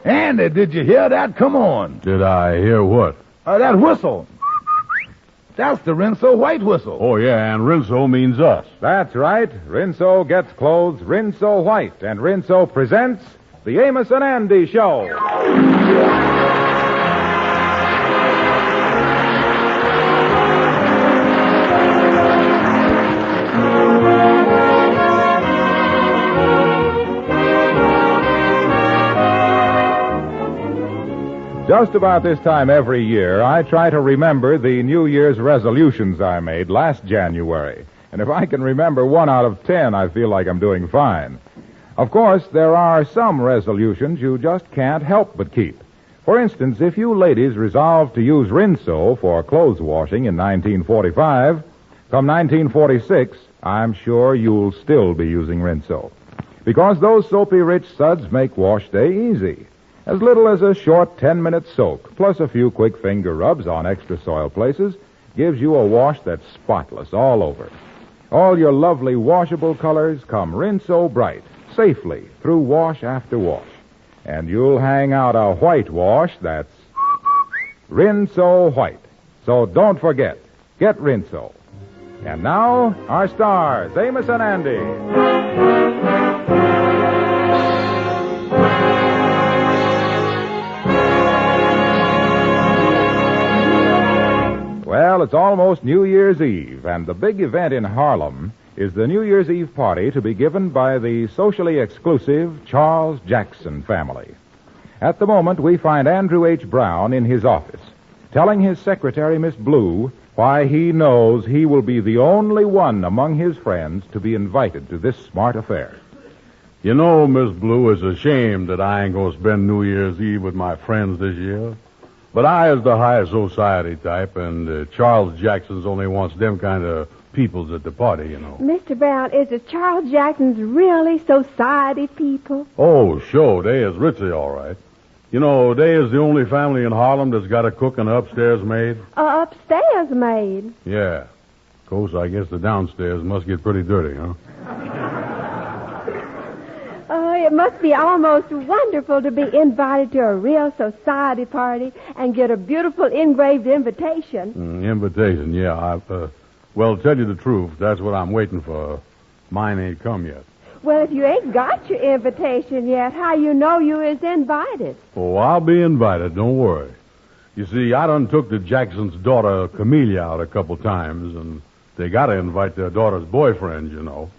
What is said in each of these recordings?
Andy, did you hear that? Come on. Did I hear what? That whistle. That's the Rinso white whistle. Oh, yeah, and Rinso means us. That's right. Rinso gets clothes Rinso white, and Rinso presents the Amos and Andy Show. Just about this time every year, I try to remember the New Year's resolutions I made last January. And if I can remember 1 out of 10, I feel like I'm doing fine. Of course, there are some resolutions you just can't help but keep. For instance, if you ladies resolve to use Rinso for clothes washing in 1945, come 1946, I'm sure you'll still be using Rinso. Because those soapy-rich suds make wash day easy. As little as a short 10-minute soak, plus a few quick finger rubs on extra soiled places, gives you a wash that's spotless all over. All your lovely washable colors come Rinso bright, safely, through wash after wash. And you'll hang out a white wash that's Rinso white. So don't forget, get Rinso. And now, our stars, Amos and Andy. Well, it's almost New Year's Eve, and the big event in Harlem is the New Year's Eve party to be given by the socially exclusive Charles Jackson family. At the moment, we find Andrew H. Brown in his office, telling his secretary, Miss Blue, why he knows he will be the only one among his friends to be invited to this smart affair. You know, Miss Blue, it's a shame that I ain't going to spend New Year's Eve with my friends this year. But I is the high society type, and Charles Jackson's only wants them kind of peoples at the party, you know. Mr. Brown, is it Charles Jackson's really society people? Oh, sure, they is ritzy, all right. You know, they is the only family in Harlem that's got a cook and an upstairs maid. Upstairs maid? Yeah. Of course, I guess the downstairs must get pretty dirty, huh? It must be almost wonderful to be invited to a real society party and get a beautiful engraved invitation. Invitation, yeah. Well, to tell you the truth, that's what I'm waiting for. Mine ain't come yet. Well, if you ain't got your invitation yet, how you know you is invited? Oh, I'll be invited, don't worry. You see, I done took the Jackson's daughter, Camellia, out a couple times, and they gotta invite their daughter's boyfriend, you know.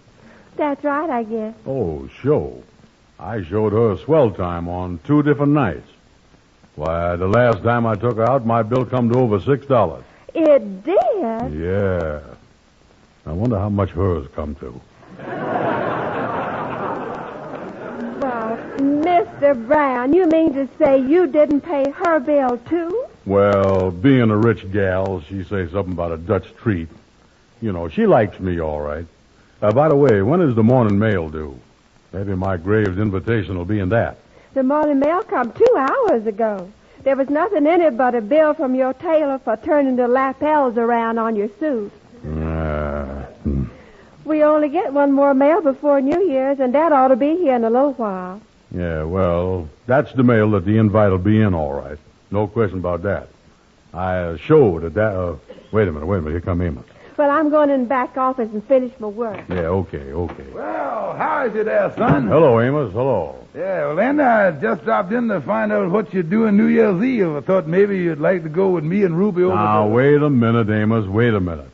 That's right, I guess. Oh, sure. I showed her a swell time on 2 different nights. Why, the last time I took her out, my bill come to over $6. It did? Yeah. I wonder how much hers come to. Well, Mr. Brown, you mean to say you didn't pay her bill, too? Well, being a rich gal, she say something about a Dutch treat. You know, she likes me all right. By the way, when is the morning mail due? Maybe my Graves invitation will be in that. The morning mail come 2 hours ago. There was nothing in it but a bill from your tailor for turning the lapels around on your suit. We only get one more mail before New Year's, and that ought to be here in a little while. Yeah, well, that's the mail that the invite will be in, all right. No question about that. I showed that. Wait a minute. Here come Amos. Well, I'm going in the back office and finish my work. Yeah, okay. Well, how is you there, son? Hello, Amos. Hello. Yeah, well, Andy, I just dropped in to find out what you're doing New Year's Eve. I thought maybe you'd like to go with me and Ruby over Now, wait a minute, Amos. Wait a minute.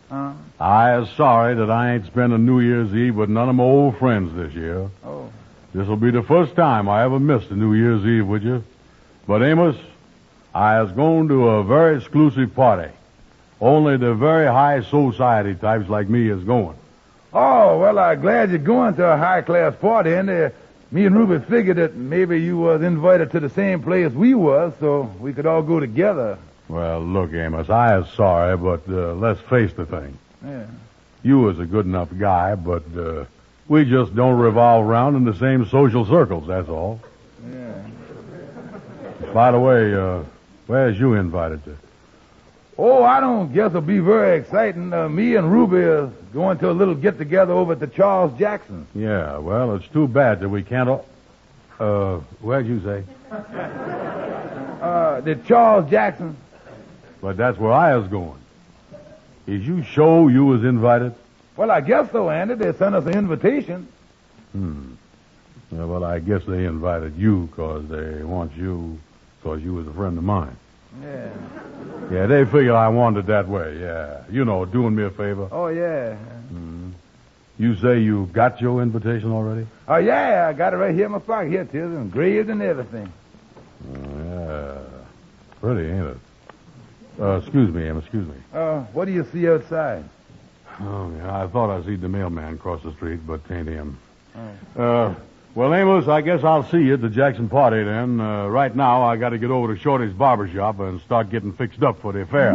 I is sorry that I ain't spending New Year's Eve with none of my old friends this year. Oh. This'll be the first time I ever missed a New Year's Eve with you. But, Amos, I is going to a very exclusive party. Only the very high society types like me is going. Oh, well, I'm glad you're going to a high-class party, and me and Ruby figured that maybe you was invited to the same place we was, so we could all go together. Well, look, Amos, I is sorry, but let's face the thing. Yeah. You was a good enough guy, but we just don't revolve around in the same social circles, that's all. Yeah. By the way, where's you invited to? Oh, I don't guess it'll be very exciting. Me and Ruby are going to a little get-together over at the Charles Jackson. Yeah, well, it's too bad that we can't all... Where'd you say? The Charles Jackson. But that's where I was going. Is you sure you was invited? Well, I guess so, Andy. They sent us an invitation. Yeah, well, I guess they invited you because they want you because you was a friend of mine. Yeah. Yeah, they figured I wanted it that way, yeah. You know, doing me a favor. Oh, yeah. You say you got your invitation already? Oh, yeah. I got it right here in my pocket. Here it is, engraved and everything. Yeah. Pretty, ain't it? Excuse me, Em, excuse me. What do you see outside? Oh, yeah, I thought I seen the mailman cross the street, but ain't him. Well, Amos, I guess I'll see you at the Jackson party then. Right now, I got to get over to Shorty's Barbershop and start getting fixed up for the affair.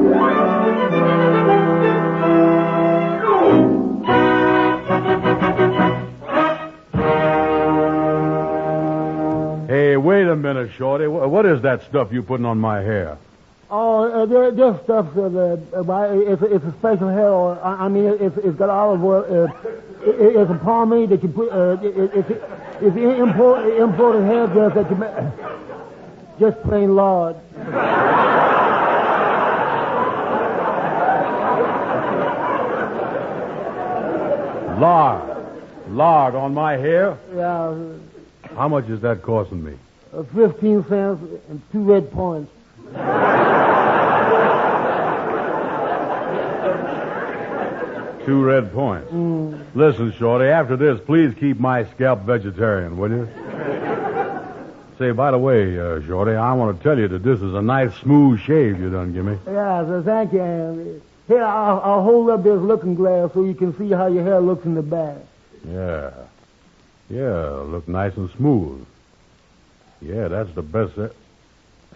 Hey, wait a minute, Shorty. What is that stuff you putting on my hair? Oh, this stuff, it's a special hair oil. I mean, it's got olive oil. It's a pomade that you put, it's imported hair dress that you make. Just plain lard. Lard on my hair? Yeah. How much is that costing me? 15 cents and 2 red points. Two red points. Listen, Shorty, after this, please keep my scalp vegetarian, will you? Say, by the way, Shorty, I want to tell you that this is a nice, smooth shave you done give me. Yeah, so thank you, Andy. Here, I'll hold up this looking glass so you can see how your hair looks in the back. Yeah. Yeah, look nice and smooth. Yeah, that's the best.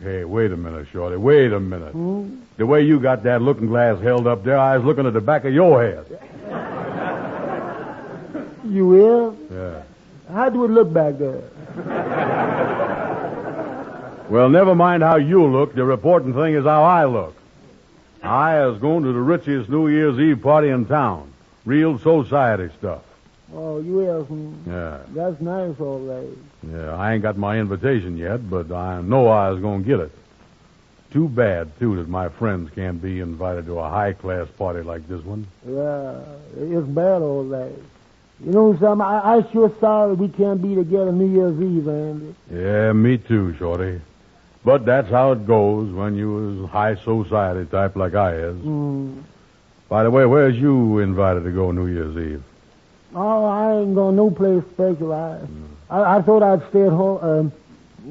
Hey, wait a minute, Shorty. Wait a minute. The way you got that looking glass held up there, I was looking at the back of your head. You will? Yeah. How do it look back there? Well, never mind how you look. The important thing is how I look. I was going to the richest New Year's Eve party in town. Real society stuff. Oh, you will? Yeah. That's nice, all right. Yeah, I ain't got my invitation yet, but I know I was going to get it. Too bad, too, that my friends can't be invited to a high-class party like this one. Yeah, it's bad, all right. You know something? I sure sorry we can't be together New Year's Eve, Andy. Yeah, me too, Shorty. But that's how it goes when you was high society type like I is. By the way, where's you invited to go New Year's Eve? Oh, I ain't going no place special. I thought I'd stay at home.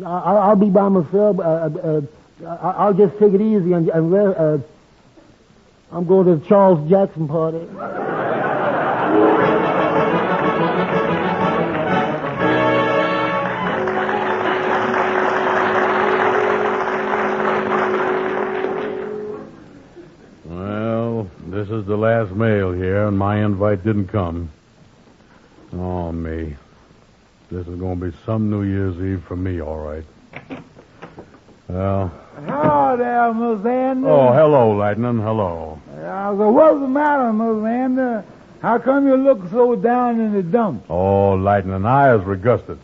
I'll be by myself. I'll just take it easy and rest. I'm going to the Charles Jackson party. Well, this is the last mail here, and my invite didn't come. Oh, me. This is going to be some New Year's Eve for me, all right. Well. Hello there, Miss Andy. Oh, hello, Lightning. Hello. So what's the matter, Miss Andy? How come you look so down in the dumps? Oh, Lightning, I was regusted.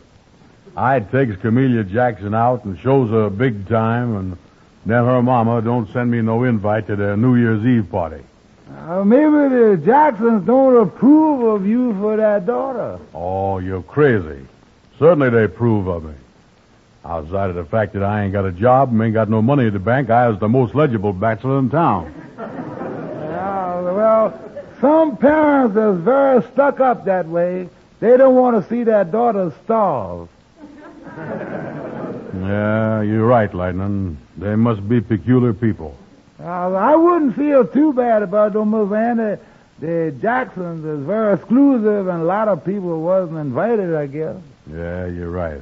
I takes Camellia Jackson out and shows her a big time, and then her mama don't send me no invite to their New Year's Eve party. Maybe the Jacksons don't approve of you for that daughter. Oh, you're crazy. Certainly they approve of me. Outside of the fact that I ain't got a job and ain't got no money at the bank, I was the most legible bachelor in town. Well, some parents is very stuck up that way. They don't want to see their daughter starve. Yeah, you're right, Lightning. They must be peculiar people. I wouldn't feel too bad about them, Miss Andy. The Jacksons is very exclusive, and a lot of people wasn't invited, I guess. Yeah, you're right.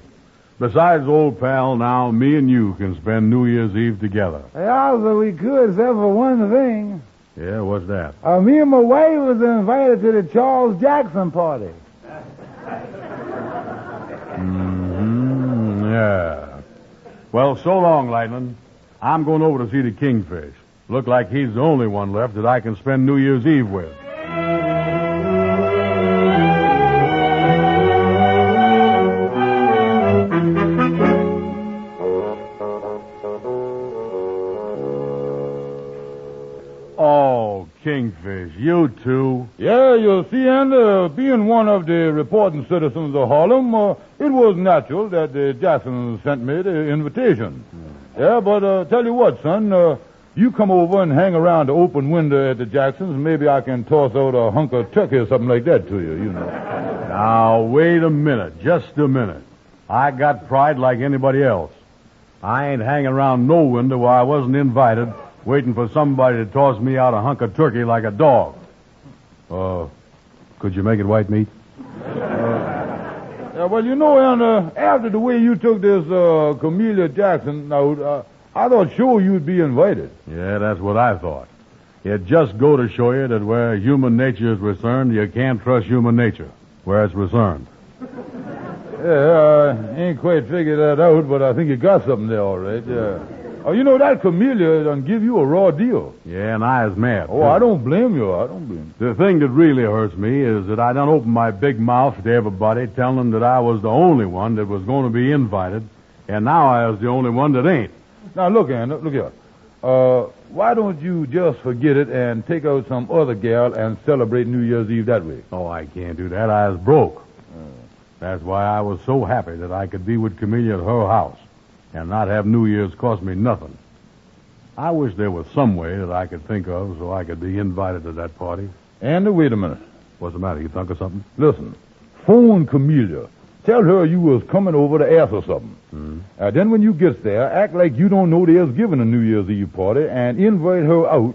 Besides, old pal, now me and you can spend New Year's Eve together. Yeah, so we could, except for one thing. Yeah, what's that? Me and my wife was invited to the Charles Jackson party. Yeah. Well, so long, Lightning. I'm going over to see the kingfish. Look like he's the only one left that I can spend New Year's Eve with. Kingfish, you too. Yeah, you see, and being one of the reporting citizens of Harlem, it was natural that the Jacksons sent me the invitation. Yeah, but tell you what, son, you come over and hang around the open window at the Jacksons, and maybe I can toss out a hunk of turkey or something like that to you, you know. Now, wait a minute, just a minute. I got pride like anybody else. I ain't hanging around no window where I wasn't invited, waiting for somebody to toss me out a hunk of turkey like a dog. Could you make it white meat? Yeah, well, you know, and after the way you took this Camellia Jackson out, I thought sure you'd be invited. Yeah, that's what I thought. It just go to show you that where human nature is concerned, you can't trust human nature where it's concerned. Yeah, I ain't quite figured that out, but I think you got something there, all right, yeah. Oh, you know, that Camellia done give you a raw deal. Yeah, and I is mad. Oh, I don't blame you. I don't blame you. The thing that really hurts me is that I done opened my big mouth to everybody, telling them that I was the only one that was going to be invited, and now I was the only one that ain't. Now, look, Anna, look here. Why don't you just forget it and take out some other gal and celebrate New Year's Eve that way? Oh, I can't do that. I was broke. That's why I was so happy that I could be with Camellia at her house and not have New Year's cost me nothing. I wish there was some way that I could think of so I could be invited to that party. Andy, wait a minute. What's the matter? You think of something? Listen, phone Camellia. Tell her you was coming over to ask her something. Mm-hmm. Then when you get there, act like you don't know there's giving a New Year's Eve party and invite her out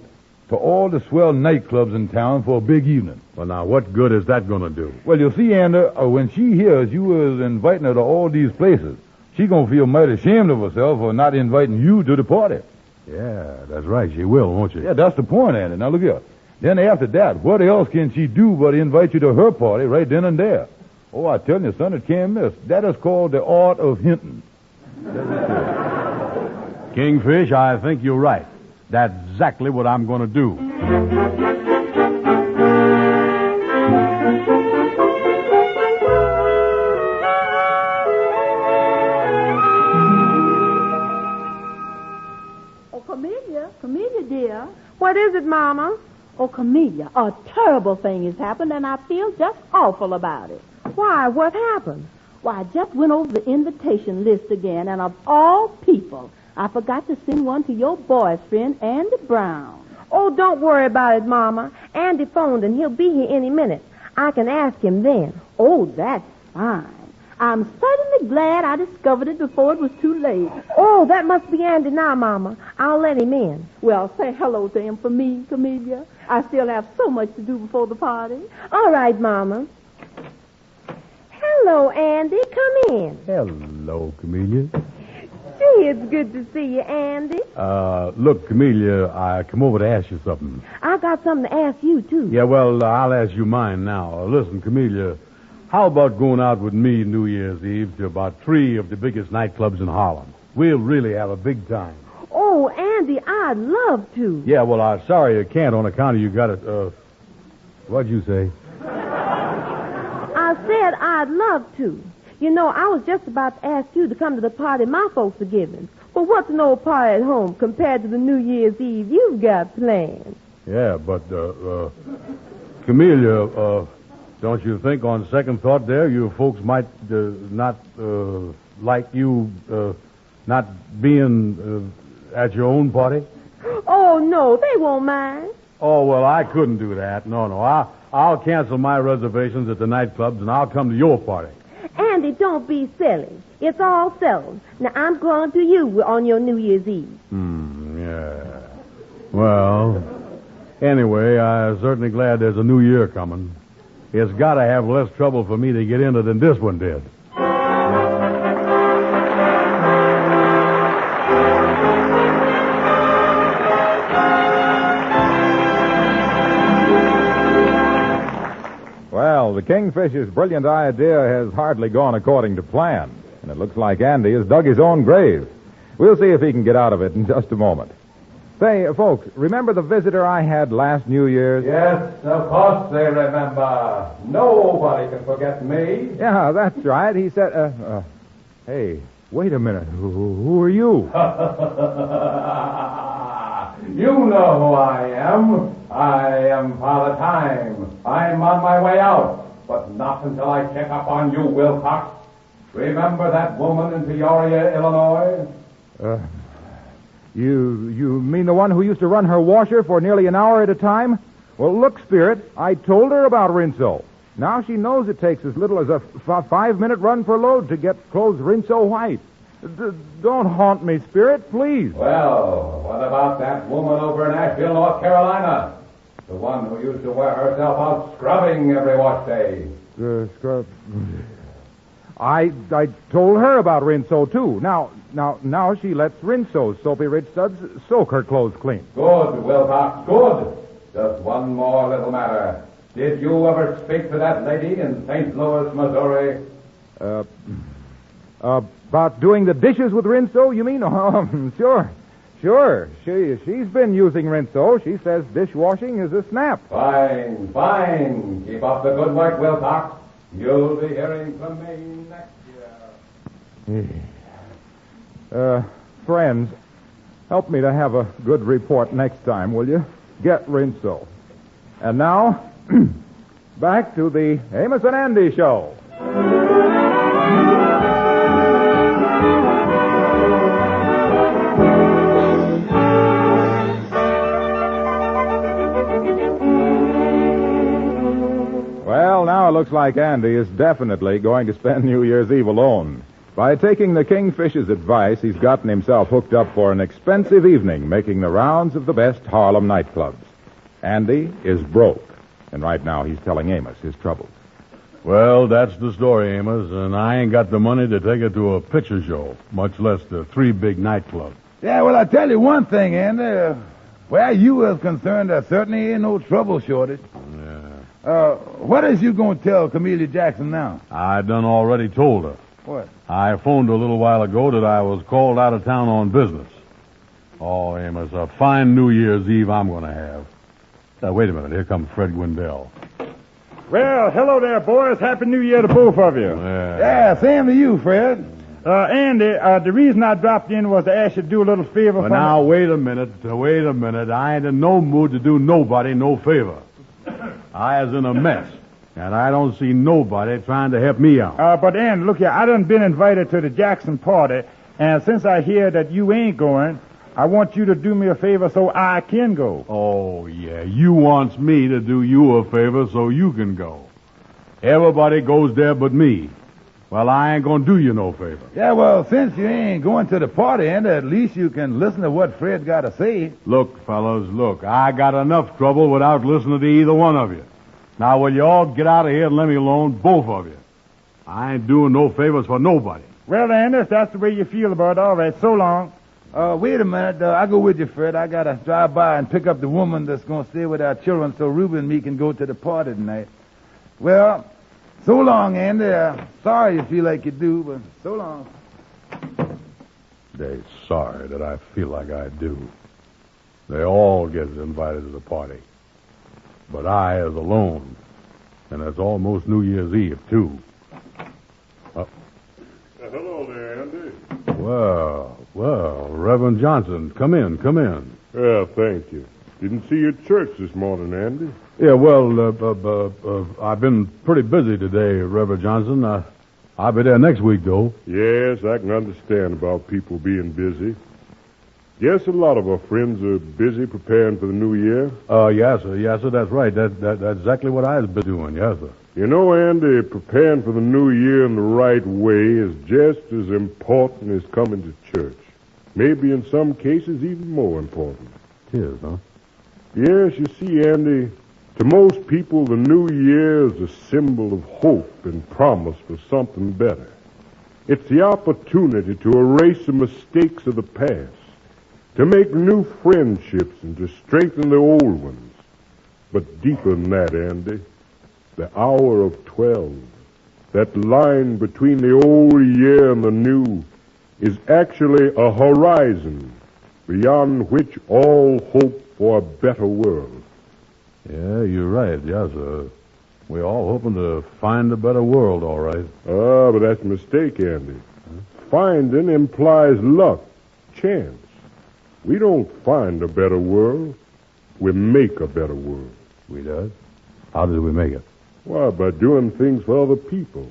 to all the swell nightclubs in town for a big evening. Well, now, what good is that going to do? Well, you see, Andy, when she hears you was inviting her to all these places, she gonna feel mighty ashamed of herself for not inviting you to the party. Yeah, that's right. She will, won't she? Yeah, that's the point, Andy. Now, look here. Then after that, what else can she do but invite you to her party right then and there? Oh, I tell you, son, it can't miss. That is called the art of hinting. Kingfish, I think you're right. That's exactly what I'm going to do. Oh, Camellia, dear. What is it, Mama? Oh, Camellia, a terrible thing has happened, and I feel just awful about it. Why? What happened? Why, I just went over the invitation list again, and of all people, I forgot to send one to your boyfriend, Andy Brown. Oh, don't worry about it, Mama. Andy phoned, and he'll be here any minute. I can ask him then. Oh, that's fine. I'm certainly glad I discovered it before it was too late. Oh, that must be Andy now, Mama. I'll let him in. Well, say hello to him for me, Camellia. I still have so much to do before the party. All right, Mama. Hello, Andy. Come in. Hello, Camellia. Gee, it's good to see you, Andy. Look, Camellia, I come over to ask you something. I got something to ask you, too. Yeah, well, I'll ask you mine now. Listen, Camellia, how about going out with me New Year's Eve to about 3 of the biggest nightclubs in Harlem? We'll really have a big time. Oh, Andy, I'd love to. Yeah, well, I'm sorry you can't on account of you got it, what'd you say? I said I'd love to. You know, I was just about to ask you to come to the party my folks are giving. But what's an old party at home compared to the New Year's Eve you've got planned? Yeah, but, Camellia, don't you think on second thought there, you folks might not like you not being at your own party? Oh, no, they won't mind. Oh, well, I couldn't do that. No. I'll cancel my reservations at the nightclubs, and I'll come to your party. Andy, don't be silly. It's all settled. Now, I'm going to you on your New Year's Eve. Yeah. Well, anyway, I'm certainly glad there's a new year coming. It's got to have less trouble for me to get into than this one did. Well, the Kingfish's brilliant idea has hardly gone according to plan, and it looks like Andy has dug his own grave. We'll see if he can get out of it in just a moment. Say, folks, remember the visitor I had last New Year's? Yes, of course they remember. Nobody can forget me. Yeah, that's right. He said, hey, wait a minute. Who are you? You know who I am. I am Father Time. I'm on my way out, but not until I check up on you, Wilcox. Remember that woman in Peoria, Illinois? You mean the one who used to run her washer for nearly an hour at a time? Well, look, Spirit, I told her about Rinso. Now she knows it takes as little as a 5-minute run per load to get clothes Rinso white. Don't haunt me, Spirit, please. Well, what about that woman over in Asheville, North Carolina? The one who used to wear herself out scrubbing every wash day. Scrub. I told her about Rinso, too. Now she lets Rinso's soapy rich suds soak her clothes clean. Good, Wilcox, good. Just one more little matter. Did you ever speak to that lady in St. Louis, Missouri? About doing the dishes with Rinso, you mean? Oh, sure. She's been using Rinso. She says dishwashing is a snap. Fine. Keep up the good work, Wilcox. You'll be hearing from me next year. Friends, help me to have a good report next time, will you? Get Rinso. And now, back to the Amos and Andy Show. Well, now it looks like Andy is definitely going to spend New Year's Eve alone. By taking the Kingfish's advice, he's gotten himself hooked up for an expensive evening, making the rounds of the best Harlem nightclubs. Andy is broke, and right now he's telling Amos his troubles. Well, that's the story, Amos, and I ain't got the money to take it to a picture show, much less the 3 big nightclubs. Yeah, well, I tell you one thing, Andy. Where you is concerned, there certainly ain't no trouble shortage. Yeah. What is you going to tell Camellia Jackson now? I done already told her. What? I phoned her a little while ago that I was called out of town on business. Oh, Amos, a fine New Year's Eve I'm going to have. Now, wait a minute. Here comes Fred Gwendell. Well, hello there, boys. Happy New Year to both of you. Yeah, same to you, Fred. Andy, the reason I dropped in was to ask you to do a little favor for me. Now, wait a minute. I ain't in no mood to do nobody no favor. I is in a mess, and I don't see nobody trying to help me out. But, Andy, look here. I done been invited to the Jackson party, and since I hear that you ain't going, I want you to do me a favor so I can go. Oh, yeah. You wants me to do you a favor so you can go. Everybody goes there but me. Well, I ain't gonna do you no favor. Yeah, well, since you ain't going to the party, Andy, at least you can listen to what Fred got to say. Look, fellas, look. I got enough trouble without listening to either one of you. Now, will you all get out of here and let me alone, both of you? I ain't doing no favors for nobody. Well, Andy, if that's the way you feel about it, all right, so long. Wait a minute. I'll go with you, Fred. I got to drive by and pick up the woman that's going to stay with our children so Ruben and me can go to the party tonight. Well, so long, Andy. Sorry you feel like you do, but so long. They're sorry that I feel like I do. They all get invited to the party. But I is alone. And it's almost New Year's Eve, too. Hello there, Andy. Well, Reverend Johnson, come in. Yeah, thank you. Didn't see you at church this morning, Andy. Yeah, well, I've been pretty busy today, Reverend Johnson. I'll be there next week, though. Yes, I can understand about people being busy. Yes, a lot of our friends are busy preparing for the new year. Yes, sir, that's right. That's exactly what I've been doing, yes, sir. You know, Andy, preparing for the new year in the right way is just as important as coming to church. Maybe in some cases even more important. It is, huh? Yes, you see, Andy, to most people, the new year is a symbol of hope and promise for something better. It's the opportunity to erase the mistakes of the past, to make new friendships and to strengthen the old ones. But deeper than that, Andy, the hour of 12, that line between the old year and the new, is actually a horizon beyond which all hope for a better world. Yeah, you're right, yes, sir. We're all hoping to find a better world, all right. But that's a mistake, Andy. Finding implies luck, chance. We don't find a better world. we make a better world. We does? How do we make it? Why, by doing things for other people.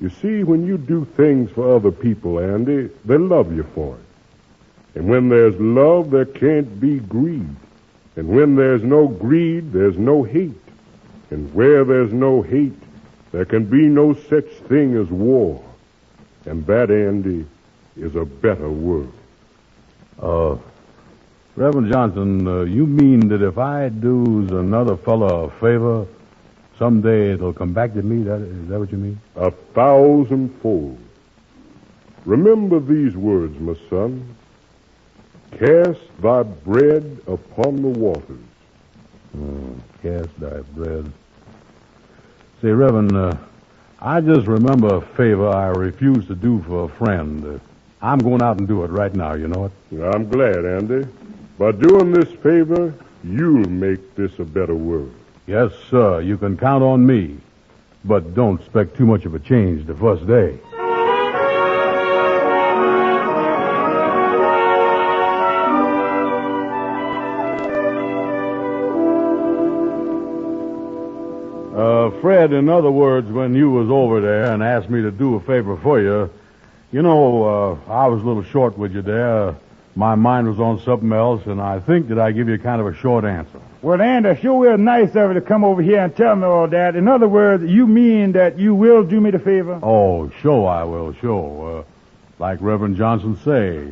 You see, when you do things for other people, Andy, they love you for it. And when there's love, there can't be greed. And when there's no greed, there's no hate. And where there's no hate, there can be no such thing as war. And that, Andy, is a better world. Reverend Johnson, you mean that if I do's another fella a favor, someday it'll come back to me? Is that what you mean? 1,000-fold. Remember these words, my son. Cast thy bread upon the waters. Cast thy bread. Say, Reverend, I just remember a favor I refused to do for a friend. I'm going out and do it right now, you know it? I'm glad, Andy. By doing this favor, you'll make this a better world. Yes, sir. You can count on me. But don't expect too much of a change the first day. Fred, in other words, when you was over there and asked me to do a favor for you, you know, I was a little short with you there. My mind was on something else, and I think that I give you kind of a short answer. Well, Andy, sure is nice of you to come over here and tell me all that. In other words, you mean that you will do me the favor? Oh, sure I will, sure. Like Reverend Johnson say,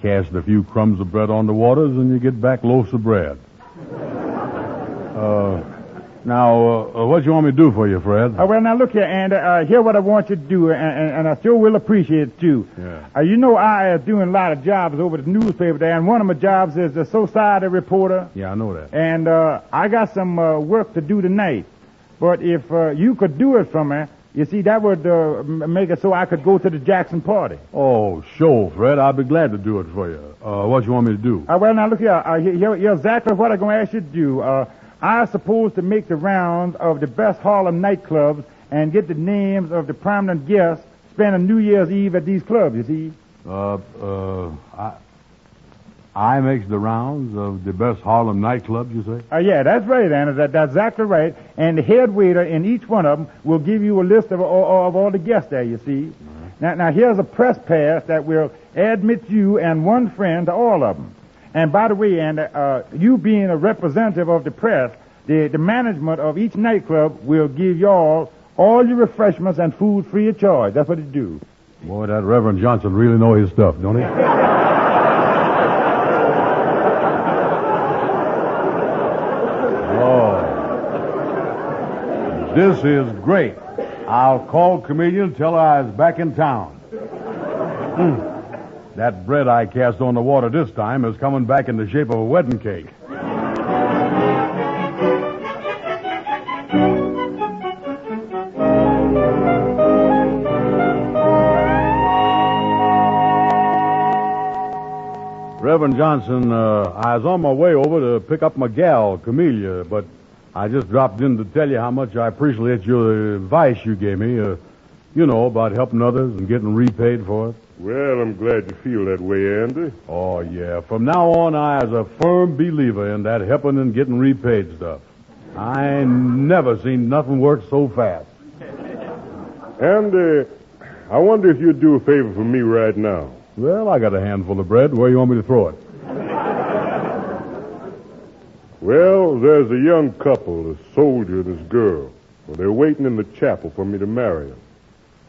cast a few crumbs of bread on the waters and you get back loaves of bread. Now, what you want me to do for you, Fred? Well, now, look here, Andy. Here's what I want you to do, and I sure will appreciate it, too. Yeah. You know, I is doing a lot of jobs over at the newspaper there, and one of my jobs is the society reporter. Yeah, I know that. And I got some work to do tonight. But if you could do it for me, you see, that would make it so I could go to the Jackson party. Oh, sure, Fred. I'll be glad to do it for you. What you want me to do? Well, now, look here. Here's exactly what I'm going to ask you to do. I'm supposed to make the rounds of the best Harlem nightclubs and get the names of the prominent guests spending New Year's Eve at these clubs, you see. I makes the rounds of the best Harlem nightclubs, you say? Yeah, that's right, Anna. That's exactly right. And the head waiter in each one of them will give you a list of all the guests there, you see. Now, here's a press pass that will admit you and one friend to all of them. And by the way, Andy, you being a representative of the press, the management of each nightclub will give y'all all your refreshments and food free of charge. That's what it do. Boy, that Reverend Johnson really know his stuff, don't he? Oh. This is great. I'll call comedian and tell her I was back in town. That bread I cast on the water this time is coming back in the shape of a wedding cake. Reverend Johnson, I was on my way over to pick up my gal, Camellia, but I just dropped in to tell you how much I appreciate your advice you gave me, you know, about helping others and getting repaid for it. Well, I'm glad you feel that way, Andy. Oh, yeah. From now on, I was a firm believer in that helping and getting repaid stuff. I never seen nothing work so fast. Andy, I wonder if you'd do a favor for me right now. Well, I got a handful of bread. Where you want me to throw it? Well, there's a young couple, a soldier and his girl. Well, they're waiting in the chapel for me to marry them.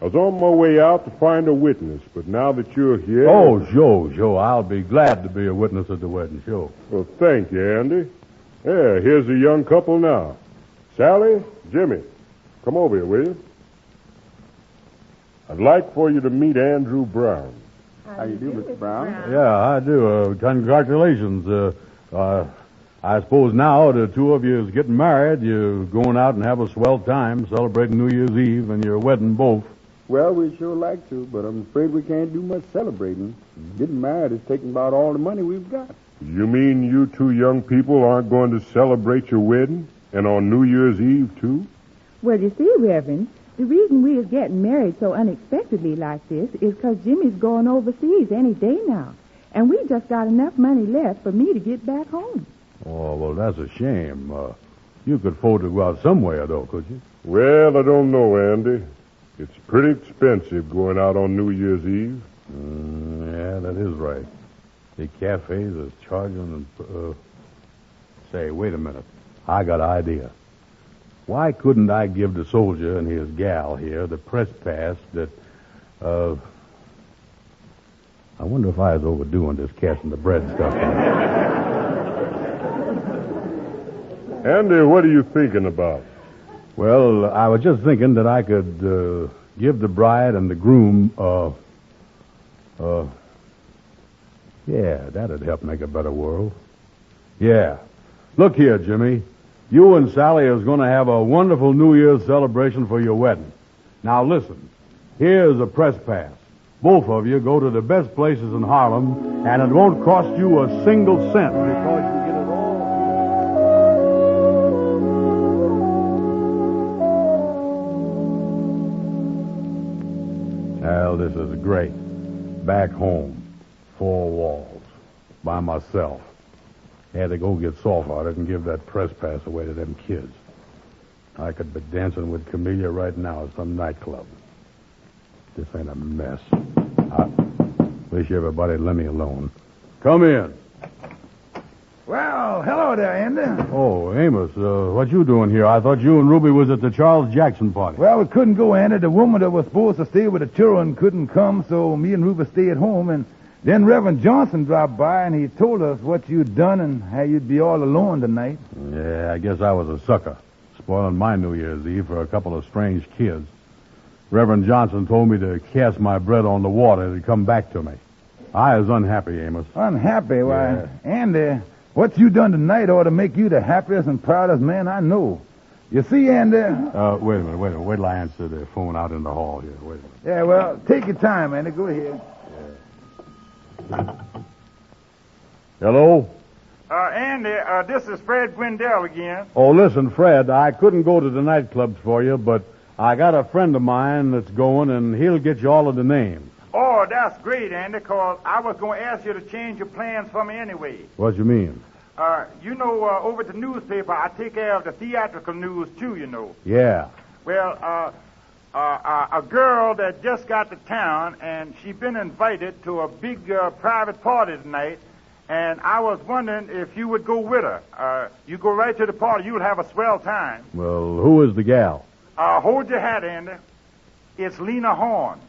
I was on my way out to find a witness, but now that you're here... Oh, sure. I'll be glad to be a witness at the wedding, sure. Well, thank you, Andy. Yeah, here's a young couple now. Sally, Jimmy, come over here, will you? I'd like for you to meet Andrew Brown. How you do, Mr. Brown? Yeah, I do. Congratulations. I suppose now the two of you is getting married. You're going out and have a swell time celebrating New Year's Eve and your wedding both. Well, we'd sure like to, but I'm afraid we can't do much celebrating. Getting married is taking about all the money we've got. You mean you two young people aren't going to celebrate your wedding? And on New Year's Eve, too? Well, you see, Reverend, the reason we is getting married so unexpectedly like this is because Jimmy's going overseas any day now. And we just got enough money left for me to get back home. Oh, well, that's a shame. You could afford to go out somewhere, though, could you? Well, I don't know, Andy. It's pretty expensive going out on New Year's Eve. Yeah, that is right. The cafes is charging... Say, wait a minute. I got an idea. Why couldn't I give the soldier and his gal here the press pass that... I wonder if I was overdoing this casting the bread stuff. Andy, what are you thinking about? Well, I was just thinking that I could give the bride and the groom, yeah, that'd help make a better world. Yeah. Look here, Jimmy. You and Sally is going to have a wonderful New Year's celebration for your wedding. Now listen, here's a press pass. Both of you go to the best places in Harlem, and it won't cost you a single cent because you get it all. Well, this is great. Back home, 4 walls, by myself. Had to go get Saltwater and give that press pass away to them kids. I could be dancing with Camellia right now at some nightclub. This ain't a mess. I wish everybody would let me alone. Come in. Well, hello there, Andy. Oh, Amos, what you doing here? I thought you and Ruby was at the Charles Jackson party. Well, we couldn't go, Andy. The woman that was supposed to stay with the children couldn't come, so me and Ruby stayed at home, and then Reverend Johnson dropped by, and he told us what you'd done and how you'd be all alone tonight. Yeah, I guess I was a sucker, spoiling my New Year's Eve for a couple of strange kids. Reverend Johnson told me to cast my bread on the water to come back to me. I was unhappy, Amos. Unhappy? Why, Yeah. Andy, what you done tonight ought to make you the happiest and proudest man I know. You see, Andy... Wait a minute. Wait till I answer the phone out in the hall here. Wait a minute. Yeah, well, take your time, Andy. Go ahead. Hello? Andy, this is Fred Gwendell again. Oh, listen, Fred, I couldn't go to the nightclubs for you, but I got a friend of mine that's going, and he'll get you all of the names. Oh, that's great, Andy, because I was going to ask you to change your plans for me anyway. What you mean? You know, over at the newspaper, I take care of the theatrical news, too, you know. Yeah. Well, a girl that just got to town, and she's been invited to a big private party tonight, and I was wondering if you would go with her. You go right to the party, you'll have a swell time. Well, who is the gal? Hold your hat, Andy. It's Lena Horne.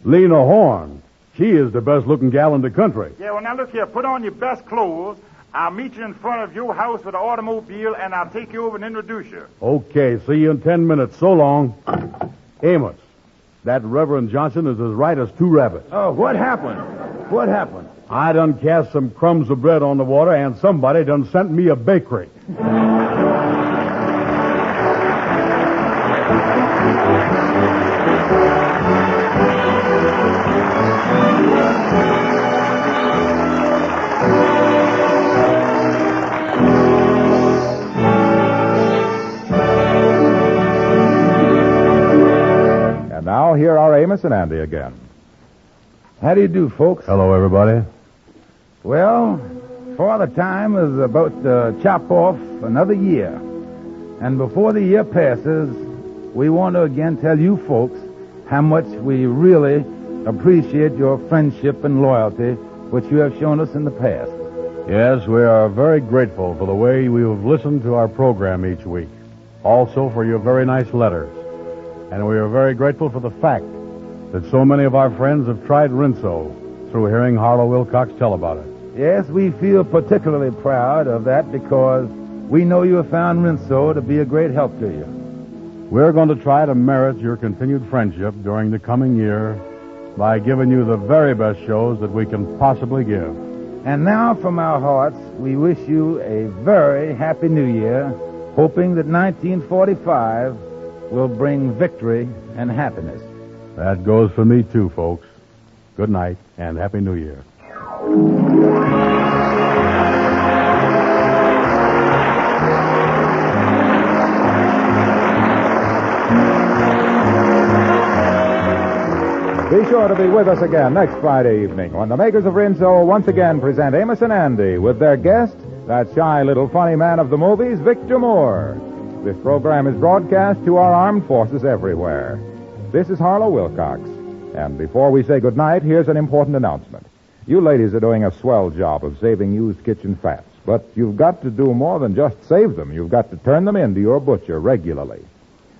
Lena Horne. She is the best-looking gal in the country. Yeah, well, now look here. Put on your best clothes. I'll meet you in front of your house with an automobile, and I'll take you over and introduce you. Okay, see you in 10 minutes. So long. Amos, that Reverend Johnson is as right as 2 rabbits. Oh, what happened? What happened? I done cast some crumbs of bread on the water, and somebody done sent me a bakery. And now, here are Amos and Andy again. How do you do, folks? Hello, everybody. Well, Father Time is about to chop off another year. And before the year passes, we want to again tell you folks how much we really appreciate your friendship and loyalty, which you have shown us in the past. Yes, we are very grateful for the way you have listened to our program each week. Also for your very nice letters. And we are very grateful for the fact that so many of our friends have tried Rinso through hearing Harlow Wilcox tell about it. Yes, we feel particularly proud of that because we know you have found Rinso to be a great help to you. We're going to try to merit your continued friendship during the coming year by giving you the very best shows that we can possibly give. And now, from our hearts, we wish you a very happy New Year, hoping that 1945 will bring victory and happiness. That goes for me, too, folks. Good night, and Happy New Year. Be sure to be with us again next Friday evening when the makers of Rinso once again present Amos and Andy with their guest, that shy little funny man of the movies, Victor Moore. This program is broadcast to our armed forces everywhere. This is Harlow Wilcox. And before we say goodnight, here's an important announcement. You ladies are doing a swell job of saving used kitchen fats, but you've got to do more than just save them. You've got to turn them into your butcher regularly.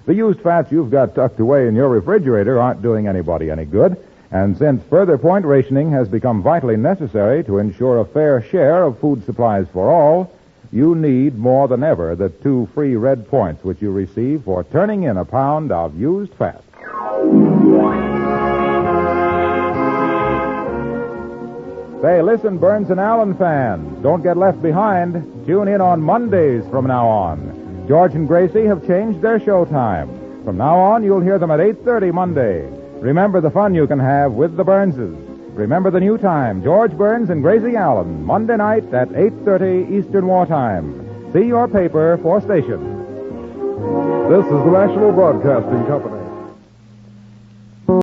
The used fats you've got tucked away in your refrigerator aren't doing anybody any good, and since further point rationing has become vitally necessary to ensure a fair share of food supplies for all, you need more than ever the 2 free red points which you receive for turning in a pound of used fat. Say, listen, Burns and Allen fans, don't get left behind. Tune in on Mondays from now on. George and Gracie have changed their show time. From now on, you'll hear them at 8:30 Monday. Remember the fun you can have with the Burnses. Remember the new time, George Burns and Gracie Allen, Monday night at 8:30 Eastern Wartime. See your paper for station. This is the National Broadcasting Company.